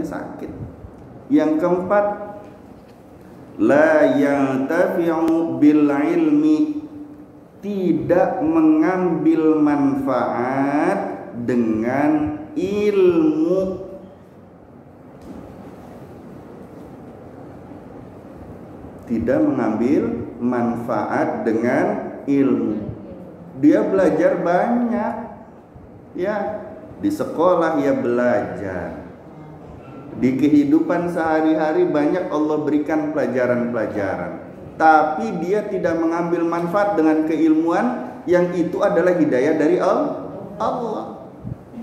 sakit. Yang keempat, la yantafi'u bil ilmi, tidak mengambil manfaat dengan ilmu. Tidak mengambil manfaat dengan ilmu. Dia belajar banyak, ya, di sekolah ya belajar, di kehidupan sehari-hari banyak Allah berikan pelajaran-pelajaran, tapi dia tidak mengambil manfaat dengan keilmuan yang itu adalah hidayah dari Allah.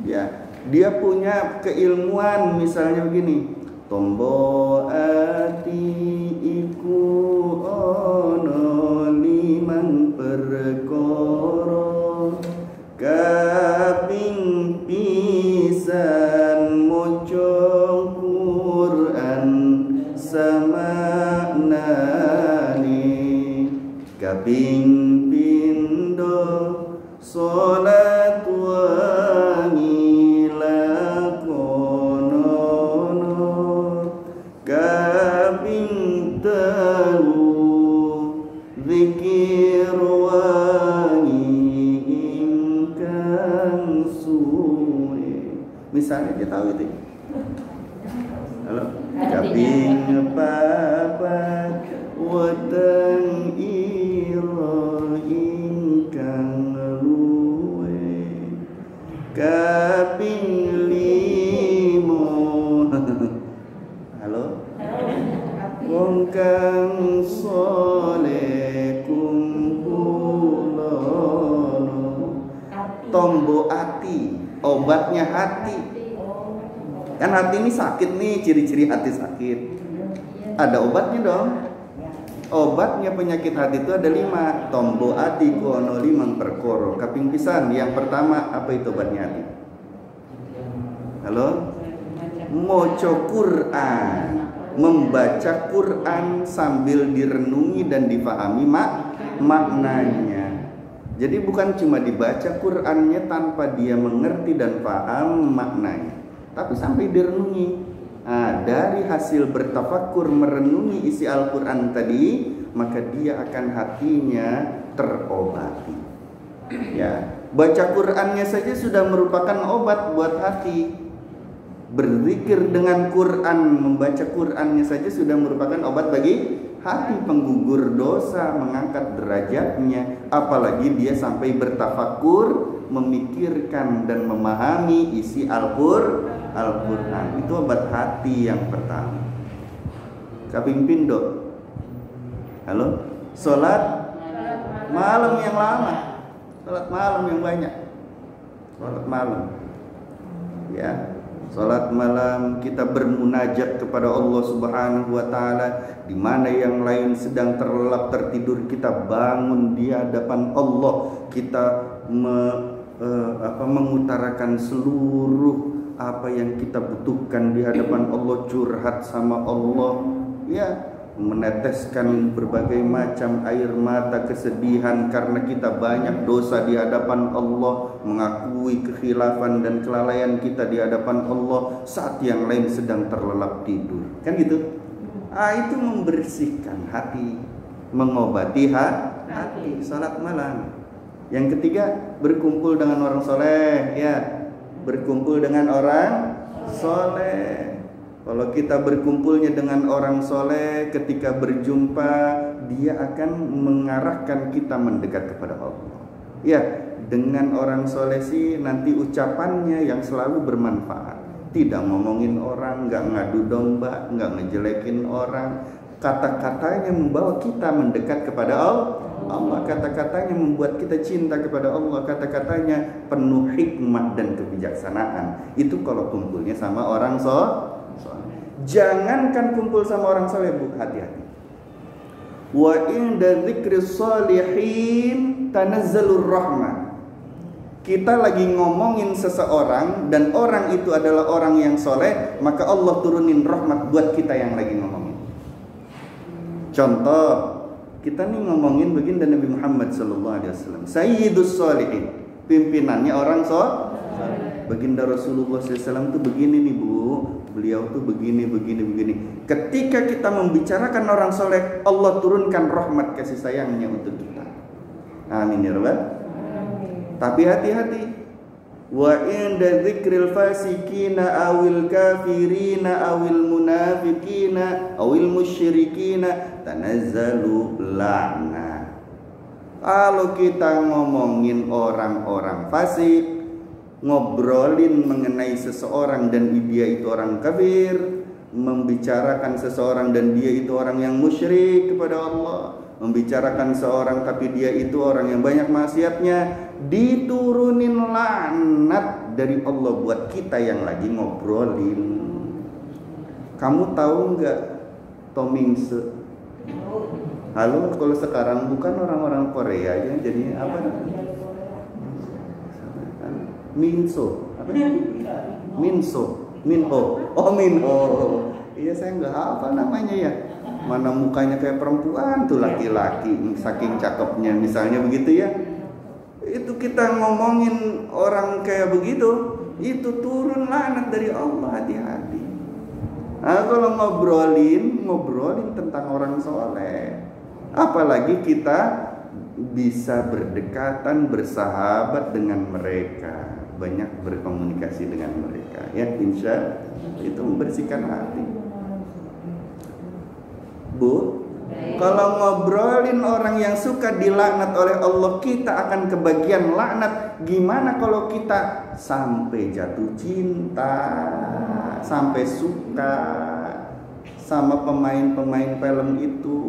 Ya, dia punya keilmuan misalnya begini, tombo ati iku ono liman perkara kaping pisan moco Quran samaknani, kaping pindo salat wangi lakonono, kaping telu zikir wangi ingkang suwe. Misalnya dia tahu itu. Halo, kaping papat weteng ira ingkang luwe, kaping limo halo, wong kang saleh kumpulono, tombo ati, obatnya hati. Kan hati ini sakit nih, ciri-ciri hati sakit. Ada obatnya dong. Obatnya penyakit hati itu ada 5. Tombo ati kuono limang perkoro. Kaping pisan. Yang pertama, apa itu obatnya hati? Halo? Moco Quran. Membaca Quran sambil direnungi dan difahami maknanya. Jadi bukan cuma dibaca Qurannya tanpa dia mengerti dan paham maknanya, tapi sampai direnungi. Nah, dari hasil bertafakur merenungi isi Al-Quran tadi, maka dia akan hatinya terobati. Ya, baca Qurannya saja sudah merupakan obat buat hati. Berzikir dengan Quran, membaca Qurannya saja sudah merupakan obat bagi hati, penggugur dosa, mengangkat derajatnya. Apalagi dia sampai bertafakur, memikirkan dan memahami isi Al-Quran. Itu obat hati yang pertama. Kaping pindo, halo, sholat malam yang lama, sholat malam yang banyak, sholat malam, ya, sholat malam kita bermunajat kepada Allah Subhanahu wa Ta'ala. Di mana yang lain sedang terlelap tertidur, kita bangun di hadapan Allah, kita mengutarakan seluruh apa yang kita butuhkan di hadapan Allah, curhat sama Allah, ya, meneteskan berbagai macam air mata kesedihan karena kita banyak dosa di hadapan Allah, mengakui kekhilafan dan kelalaian kita di hadapan Allah saat yang lain sedang terlelap tidur, kan gitu. Itu membersihkan hati, mengobati hati. Salat malam. Yang ketiga, berkumpul dengan orang soleh, ya, berkumpul dengan orang soleh. Kalau kita berkumpulnya dengan orang soleh, ketika berjumpa, dia akan mengarahkan kita mendekat kepada Allah. Ya, dengan orang soleh sih nanti ucapannya yang selalu bermanfaat. Tidak ngomongin orang, nggak ngadu domba, nggak ngejelekin orang. Kata-katanya membawa kita mendekat kepada Allah. Kata-katanya membuat kita cinta kepada Allah. Kata-katanya penuh hikmah dan kebijaksanaan. Itu kalau kumpulnya sama orang soleh. Jangankan kumpul sama orang soleh, Bu, hati-hati. Wa inda dzikris sholihin tanazzalur rahmah. Kita lagi ngomongin seseorang dan orang itu adalah orang yang soleh, maka Allah turunin rahmat buat kita yang lagi ngomongin. Contoh, kita nih ngomongin baginda Nabi Muhammad SAW, Sayyidus Sholihin, pimpinannya orang soleh. baginda Rasulullah SAW tuh begini nih Bu, beliau tuh begini. Ketika kita membicarakan orang soleh, Allah turunkan rahmat kasih sayangnya untuk kita. Amin ya Rabbal. Tapi hati-hati. Wa inda dzikril fasikina awil kafirina awil munafikina awil musyrikina tanazzalu la'na. Kalau kita ngomongin orang-orang fasik, ngobrolin mengenai seseorang dan dia itu orang kafir, membicarakan seseorang dan dia itu orang yang musyrik kepada Allah, membicarakan seorang tapi dia itu orang yang banyak maksiatnya, diturunin laknat dari Allah buat kita yang lagi ngobrolin. Kamu tahu nggak Tomingse? Halo, kalau sekarang bukan orang-orang Korea ya, jadi apa? Minso, apa? Minho. Oh Minho. Iya saya nggak hafal namanya ya. Mana mukanya kayak perempuan tuh laki-laki, saking cakepnya misalnya begitu ya. Itu kita ngomongin orang kayak begitu, itu turun laknat dari Allah, hati-hati. Nah, kalau ngobrolin tentang orang soleh, apalagi kita bisa berdekatan, bersahabat dengan mereka, banyak berkomunikasi dengan mereka, ya insya itu membersihkan hati. Bu, kalau ngobrolin orang yang suka dilaknat oleh Allah, kita akan kebagian laknat. Gimana kalau kita sampai jatuh cinta, sampai suka sama pemain-pemain film itu,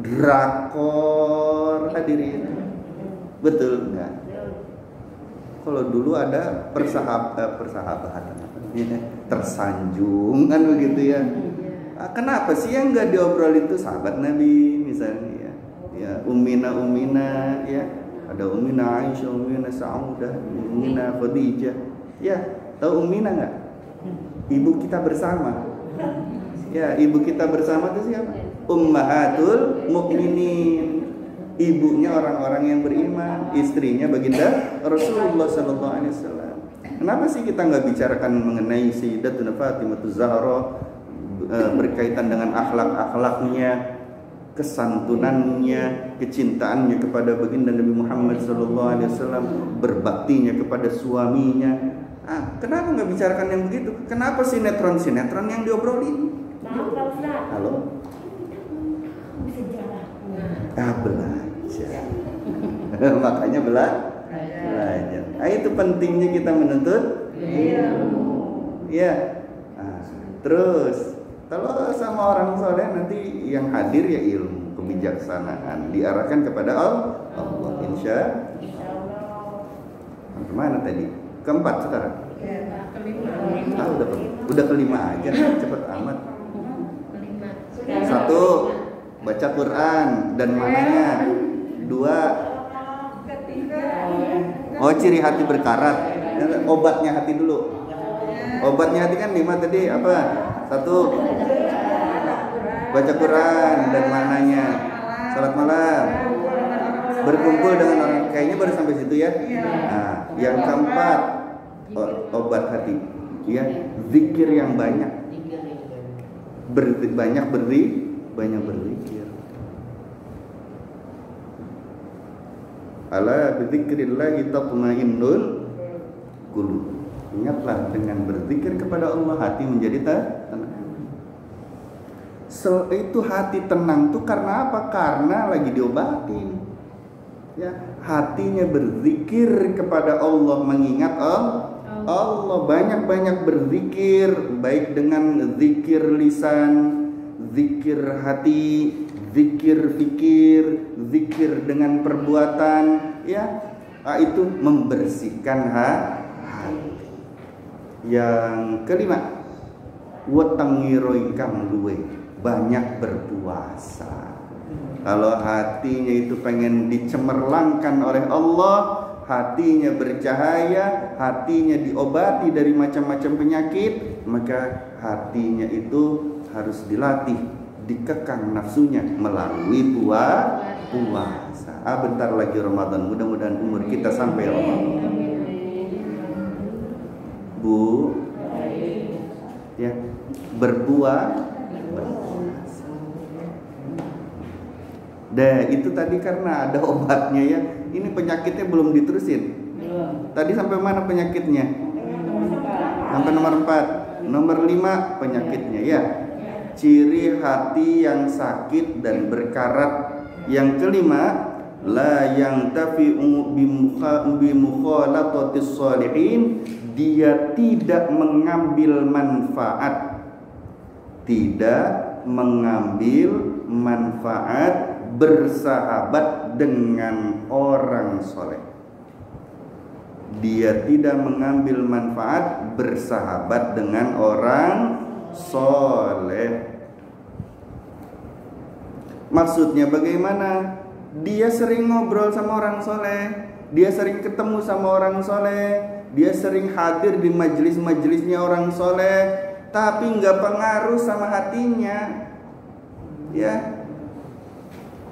drakor, hadirin, betul nggak? Kalau dulu ada persahabatan, tersanjung kan begitu ya. Kenapa sih yang nggak diobrolin itu sahabat Nabi misalnya ya Ummina ya, ada Ummina Aisyah, Ummina Saudah, Ummina Khadijah ya. Tahu Ummina nggak? Ibu kita bersama ya. Ibu kita bersama itu siapa? Ummahatul Mukminin, ibunya orang-orang yang beriman, istrinya baginda Rasulullah SAW. Kenapa sih kita nggak bicarakan mengenai Sayyidatuna Fatimah Zahra, berkaitan dengan akhlak-akhlaknya, kesantunannya, kecintaannya kepada baginda Nabi Muhammad SAW, berbaktinya kepada suaminya? Kenapa nggak bicarakan yang begitu? Kenapa sinetron yang diobrolin? Halo? Belajar. Makanya belajar. Itu pentingnya kita menuntut ilmu. Ya. Terus kalau sama orang soleh nanti yang hadir ya ilmu, kebijaksanaan, diarahkan kepada Allah. Insya Allah. Kemana tadi? Keempat sekarang? Kelima. Udah kelima aja, cepet amat. Satu, baca Quran dan mananya. Dua, ciri hati berkarat. Obatnya hati dulu. Obatnya hati kan 5 tadi apa? 1, baca Quran dan maknanya, salat malam, berkumpul dengan orang, kayaknya baru sampai situ ya. Yang keempat, obat hati, ya, zikir yang banyak, banyak berzikir. Ala bizikrillahi tatmainnul qulub. Ingatlah, dengan berzikir kepada Allah hati menjadi tenang. Itu hati tenang tuh karena apa? Karena lagi diobatin. Ya, hatinya berzikir kepada Allah, mengingat Allah, banyak-banyak berzikir, baik dengan zikir lisan, zikir hati, zikir fikir, zikir dengan perbuatan, ya. Itu membersihkan hati. Yang kelima, wetengi kang luwe, banyak berpuasa. Kalau hatinya itu pengen dicemerlangkan oleh Allah, hatinya bercahaya, hatinya diobati dari macam-macam penyakit, maka hatinya itu harus dilatih, dikekang nafsunya melalui puasa. Bentar lagi Ramadan, mudah-mudahan umur kita sampai Ramadan. Bu, ya, berbuah. Dah, itu tadi karena ada obatnya ya. Ini penyakitnya belum diterusin. Tadi sampai mana penyakitnya? Sampai nomor 4. Nomor 5 penyakitnya ya. Ciri hati yang sakit dan berkarat. Yang kelima, la yang tafi'u bimukhalatis sholihin, dia tidak mengambil manfaat. Tidak mengambil manfaat bersahabat dengan orang soleh. Dia tidak mengambil manfaat bersahabat dengan orang soleh. Maksudnya bagaimana? Dia sering ngobrol sama orang soleh, dia sering ketemu sama orang soleh, dia sering hadir di majelis-majelisnya orang soleh, tapi nggak pengaruh sama hatinya. Ya,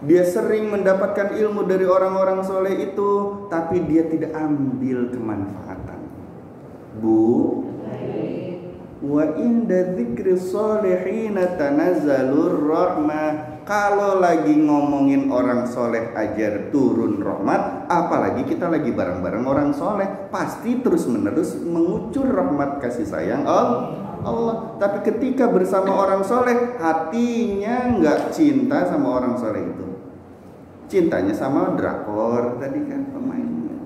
dia sering mendapatkan ilmu dari orang-orang soleh itu, tapi dia tidak ambil kemanfaatan. Bu, wa inda dzikri sholihina tanazzalur rahmah. Kalau lagi ngomongin orang soleh aja turun rahmat, apalagi kita lagi bareng-bareng orang soleh, pasti terus-menerus mengucur rahmat kasih sayang Allah. Tapi ketika bersama orang soleh, hatinya nggak cinta sama orang soleh itu. Cintanya sama drakor tadi kan pemainnya.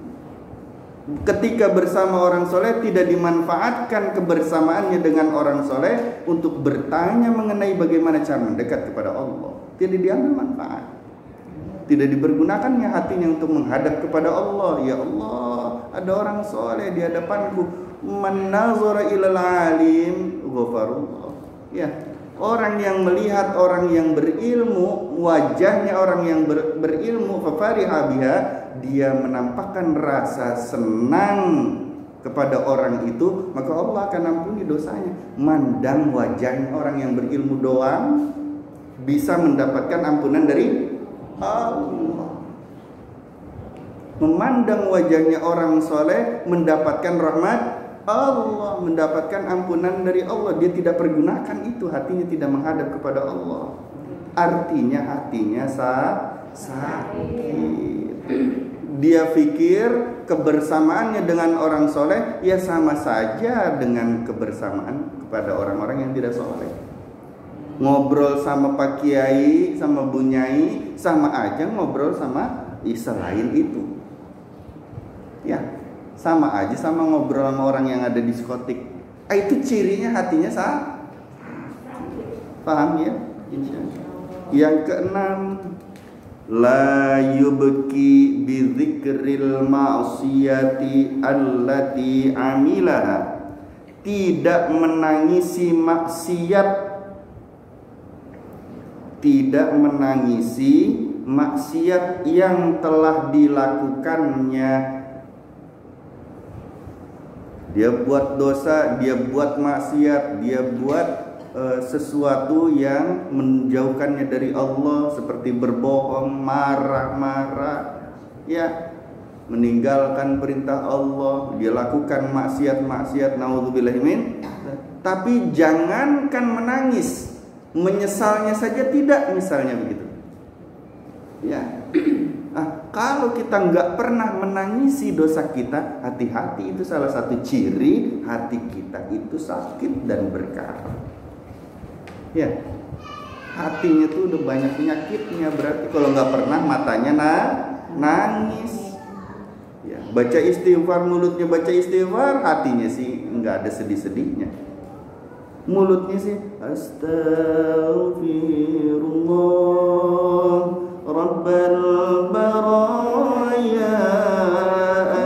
Ketika bersama orang soleh, tidak dimanfaatkan kebersamaannya dengan orang soleh untuk bertanya mengenai bagaimana cara mendekat kepada Allah. Tidak diambil manfaat. Tidak dipergunakannya hatinya untuk menghadap kepada Allah. Ya Allah, ada orang soleh di hadapanku. Man nazara ilal alim ghafarullah. Ya, orang yang melihat orang yang berilmu, wajahnya orang yang berilmu, fafariha biha, dia menampakkan rasa senang kepada orang itu, maka Allah akan ampuni dosanya. Mandang wajahnya orang yang berilmu doang, bisa mendapatkan ampunan dari Allah. Memandang wajahnya orang soleh, mendapatkan rahmat Allah, mendapatkan ampunan dari Allah. Dia tidak pergunakan itu, hatinya tidak menghadap kepada Allah. Artinya hatinya sakit. Dia pikir kebersamaannya dengan orang soleh ya sama saja dengan kebersamaan kepada orang-orang yang tidak soleh. Ngobrol sama Pak Kiai, sama Bu Nyai, sama aja ngobrol sama selain itu. Ya, sama aja sama ngobrol sama orang yang ada di diskotik. Itu cirinya hatinya paham ya? Yang keenam, la yubki bi dzikril ma'siyati allati amilaha, tidak menangisi maksiat, tidak menangisi maksiat yang telah dilakukannya. Dia buat dosa, dia buat maksiat, dia buat sesuatu yang menjauhkannya dari Allah, seperti berbohong, marah-marah, ya, meninggalkan perintah Allah, dia lakukan maksiat-maksiat, naudzubillahi min. Tapi jangankan menangis, menyesalnya saja tidak, misalnya begitu. Ya. Kalau kita nggak pernah menangisi dosa kita, hati-hati, itu salah satu ciri hati kita itu sakit dan berkarat. Ya, hatinya tuh udah banyak penyakitnya. Berarti kalau nggak pernah matanya nangis. Ya, baca istighfar, mulutnya baca istighfar, hatinya sih nggak ada sedih-sedihnya. Mulutnya sih astagfirullah Rabbal baraya,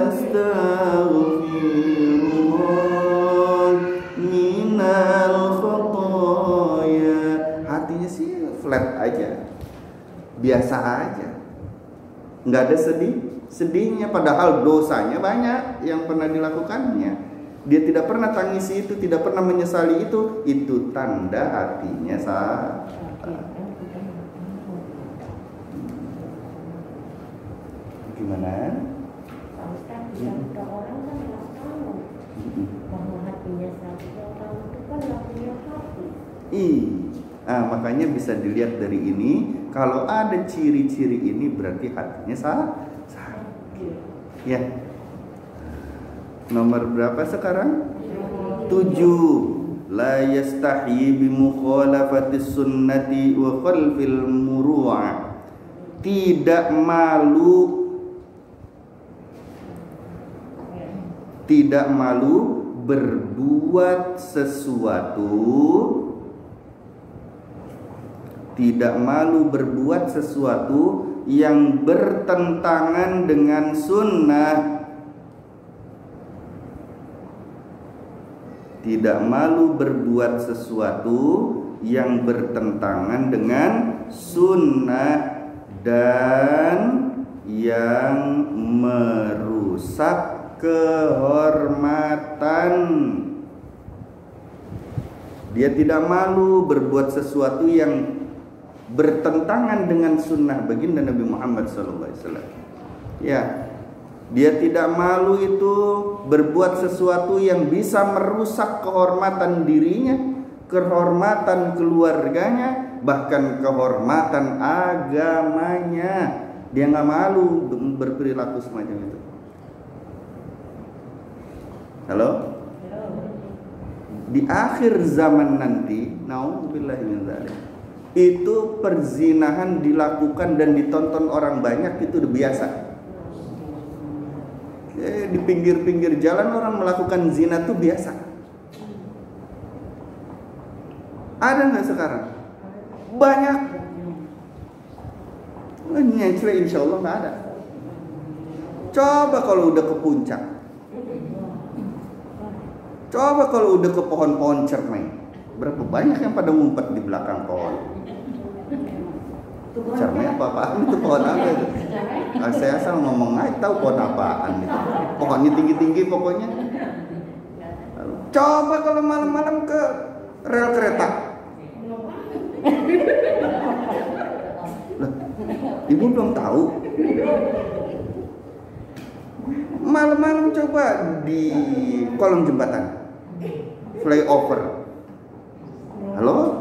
astaghfirullah minal khotoya. Hatinya sih flat aja, biasa aja, nggak ada sedihnya, padahal dosanya banyak yang pernah dilakukannya. Dia tidak pernah tangisi itu, tidak pernah menyesali itu tanda hatinya sakit. Gimana? Pak Ustaz, bisa orang kan nggak tahu bahwa Makanya bisa dilihat dari ini, kalau ada ciri-ciri ini berarti hatinya sakit. Ya. Nomor berapa sekarang? 7. La yastahi bi mukhalafatis sunnati wa khalfil muru'ah. Tidak malu berbuat sesuatu, tidak malu berbuat sesuatu yang bertentangan dengan sunnah, tidak malu berbuat sesuatu yang bertentangan dengan sunnah dan yang merusak kehormatan. Dia tidak malu berbuat sesuatu yang bertentangan dengan sunnah baginda Nabi Muhammad SAW. Ya, dia tidak malu itu berbuat sesuatu yang bisa merusak kehormatan dirinya, kehormatan keluarganya, bahkan kehormatan agamanya. Dia nggak malu berperilaku semacam itu. Halo? Di akhir zaman nanti, naudzubillahi min dzalik, itu perzinahan dilakukan dan ditonton orang banyak, itu udah biasa. Di pinggir-pinggir jalan orang melakukan zina itu biasa. Ada nggak sekarang? Banyak. Nyecre insya Allah nggak ada. Coba kalau udah ke puncak. Coba kalau udah ke pohon-pohon cermai. Berapa banyak yang pada ngumpet di belakang pohon. Cermai apa-apaan itu, pohon apa itu? Saya asal ngomong aja tahu pohon apaan itu. Pohonnya tinggi-tinggi pokoknya. Coba kalau malam-malam ke rel kereta. Loh, ibu belum tahu? Malam-malam coba di kolong jembatan, flyover. Halo?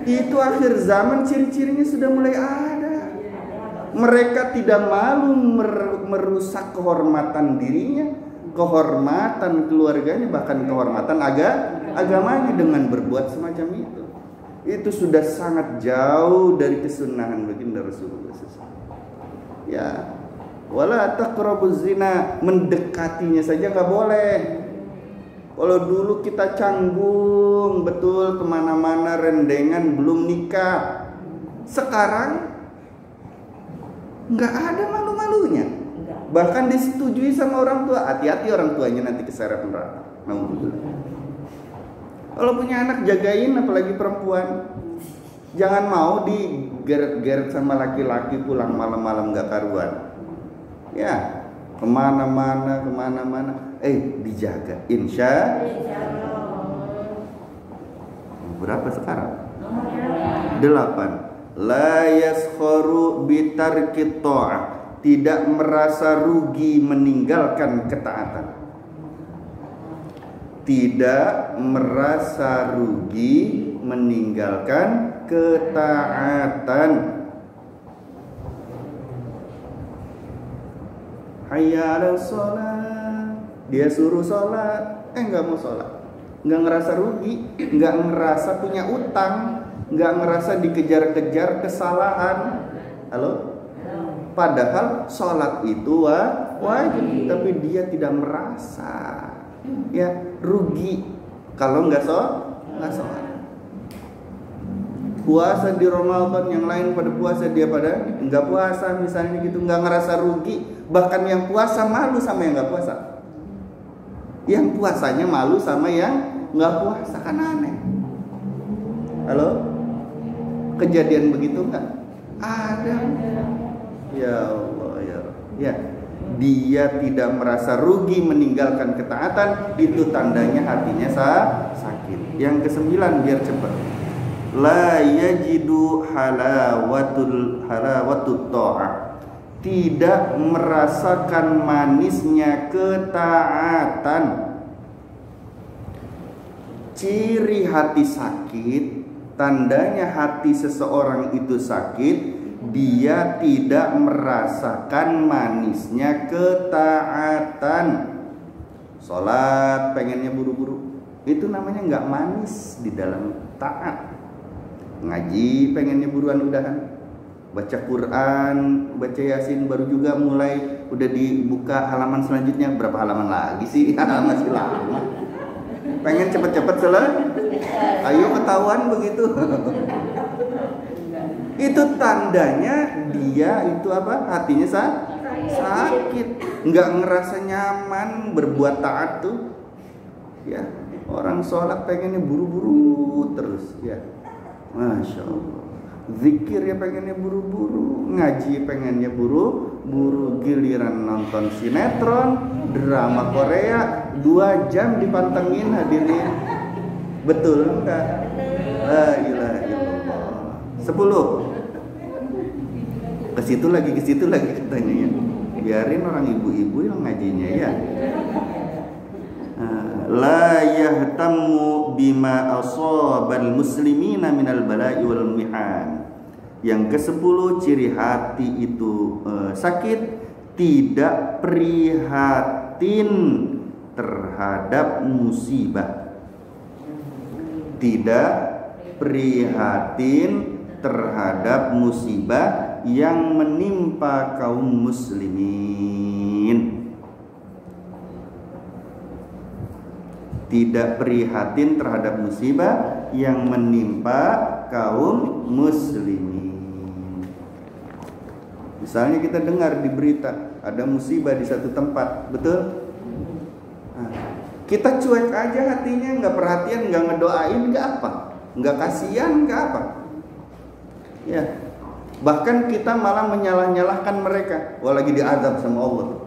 Itu akhir zaman, ciri-cirinya sudah mulai ada. Mereka tidak malu merusak kehormatan dirinya, kehormatan keluarganya, bahkan kehormatan agamanya dengan berbuat semacam itu. Itu sudah sangat jauh dari kesunahan baginda Rasulullah SAW. Ya, wala taqrabuz zina, mendekatinya saja nggak boleh. Kalau dulu kita canggung betul kemana-mana rendengan belum nikah, sekarang nggak ada malu-malunya. Bahkan disetujui sama orang tua. Hati-hati orang tuanya nanti keseret neraka. Kalau punya anak jagain, apalagi perempuan. Jangan mau digeret-geret sama laki-laki pulang malam-malam gak karuan. Ya, kemana-mana. Dijaga. Insya Allah. Berapa sekarang? 8. La yaskharu bitarkit ta'ah. Tidak merasa rugi meninggalkan ketaatan. Tidak merasa rugi meninggalkan ketaatan. Hayya 'alas shalah. Dia suruh sholat, nggak mau sholat. Nggak ngerasa rugi, nggak ngerasa punya utang, nggak ngerasa dikejar-kejar kesalahan. Halo? Padahal sholat itu wajib, tapi dia tidak merasa ya rugi kalau nggak sholat. Puasa di Ramadan, yang lain pada puasa, dia pada nggak puasa misalnya gitu, nggak ngerasa rugi. Bahkan yang puasa malu sama yang nggak puasa. Yang puasanya malu sama yang nggak puasa, kan aneh. Halo? Kejadian begitu nggak? Ada. Ya Allah ya. Dia tidak merasa rugi meninggalkan ketaatan, itu tandanya hatinya sakit. Yang ke-9 biar cepat. La yajidu halawatut ta'ah. tidak merasakan manisnya ketaatan. Ciri hati sakit, tandanya hati seseorang itu sakit, dia tidak merasakan manisnya ketaatan. Sholat pengennya buru-buru, itu namanya nggak manis di dalam taat. Ngaji pengennya buruan udahan, baca Quran, baca Yasin baru juga mulai, udah dibuka halaman selanjutnya, berapa halaman lagi sih? Masih lama. Pengen cepet-cepet selesai. Ayo ketahuan begitu. Itu tandanya dia itu apa? Hatinya sakit, nggak ngerasa nyaman berbuat taat tuh. Ya, orang sholat pengennya buru-buru terus, ya. Masya Allah. Zikir ya pengennya buru-buru, ngaji pengennya buru-buru, giliran nonton sinetron, drama Korea 2 jam dipantengin hadirin. Betul enggak? La ilaha illallah. 10. Ke situ lagi katanya ya. Biarin orang ibu-ibu yang ngajinya ya. La yahtammu bima asabal muslimina minal bala'i wal mihan. Yang ke-10 ciri hati itu sakit, tidak prihatin terhadap musibah. Tidak prihatin terhadap musibah yang menimpa kaum muslimin. Tidak prihatin terhadap musibah yang menimpa kaum muslimin. Misalnya kita dengar di berita ada musibah di satu tempat, betul? Nah, kita cuek aja hatinya, nggak perhatian, nggak ngedoain, nggak apa, nggak kasihan, nggak apa. Ya, bahkan kita malah menyalah-nyalahkan mereka. Wah, lagi diazab sama Allah.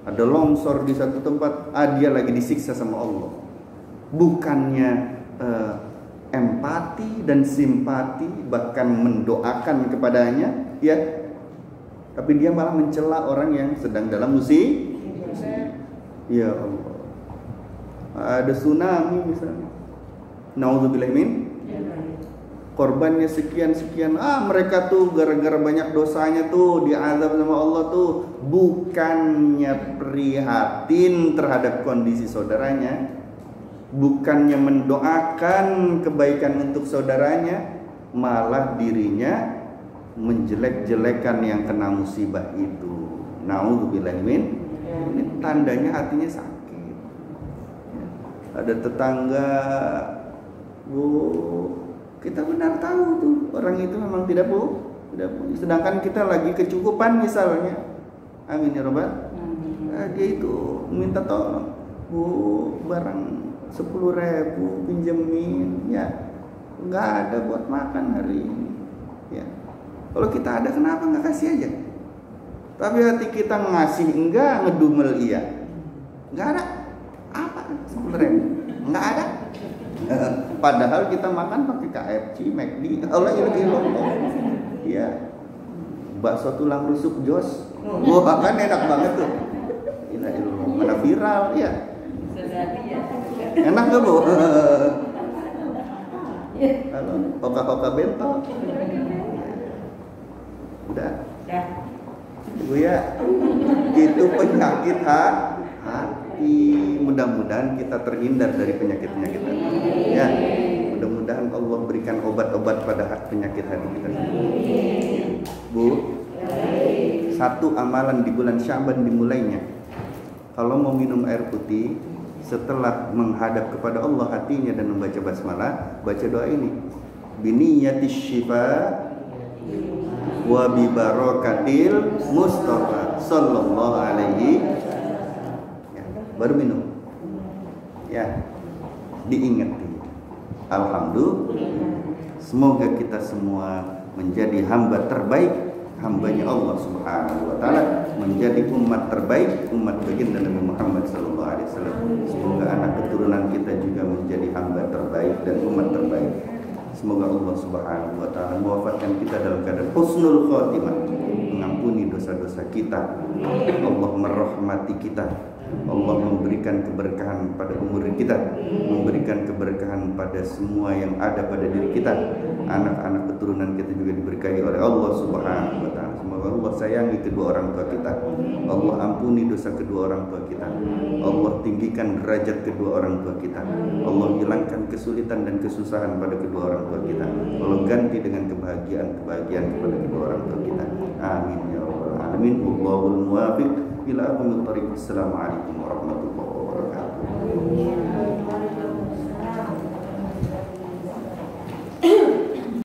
Ada longsor di satu tempat, dia lagi disiksa sama Allah. Bukannya empati dan simpati, bahkan mendoakan kepadanya, ya, tapi dia malah mencela orang yang sedang dalam musibah. Ya Allah. Ada tsunami misalnya, naudzubillah min, korbannya sekian-sekian. Mereka tuh gara-gara banyak dosanya tuh diazab sama Allah tuh. Bukannya prihatin terhadap kondisi saudaranya, bukannya mendoakan kebaikan untuk saudaranya, malah dirinya menjelek-jelekan yang kena musibah itu. Naudzubillah min. Ini tandanya hatinya sakit. Ada tetangga, kita benar tahu tuh orang itu memang tidak punya. Sedangkan kita lagi kecukupan misalnya, amin ya robbal. Dia itu minta tolong, barang 10.000 pinjemin, ya nggak ada buat makan hari ini. Ya, kalau kita ada kenapa nggak kasih aja? Tapi hati kita ngasih enggak, ngedumel iya, nggak ada. Apa 10.000? Nggak ada. Padahal kita makan pakai KFC, McD, Allah ilah. Ya, bakso tulang rusuk Jos, wah kan enak banget tuh. Ilah, mana viral ya? Enak gak bu? Halo, hoka-hoka bento. Udah. Bu ya, itu penyakit hati. Mudah-mudahan kita terhindar dari penyakit-penyakit hati. Ya, mudah-mudahan Allah berikan obat-obat pada penyakit hati kita. Bu, satu amalan di bulan Sya'ban dimulainya. Kalau mau minum air putih, setelah menghadap kepada Allah hatinya dan membaca basmalah, baca doa ini. Biniyatis syifa wa bi barakatil Mustafa sallallahu alaihi, ya, baru minum. Ya, diingati. Alhamdulillah. Semoga kita semua menjadi hamba terbaik, hambanya Allah Subhanahu wa taala, menjadi umat terbaik, umat baginda Nabi Muhammad sallallahu alaihi wasallam. Semoga anak keturunan kita juga menjadi hamba terbaik dan umat terbaik. Semoga Allah Subhanahu wa taala mewafatkan kita dalam keadaan husnul khotimah, mengampuni dosa-dosa kita, Allah merahmati kita, Allah memberikan keberkahan pada umur kita, memberikan keberkahan pada semua yang ada pada diri kita. Anak-anak keturunan kita juga diberkahi oleh Allah Subhanahu wa taala. Semoga Allah sayangi kedua orang tua kita, Allah ampuni dosa kedua orang tua kita, Allah tinggikan derajat kedua orang tua kita, Allah hilangkan kesulitan dan kesusahan pada kedua orang tua kita, Allah ganti dengan kebahagiaan kepada kedua orang tua kita. Amin ya rabbal alamin. Wallahul muwaffiq ila aqwamit thoriq. Assalamualaikum warahmatullahi wabarakatuh.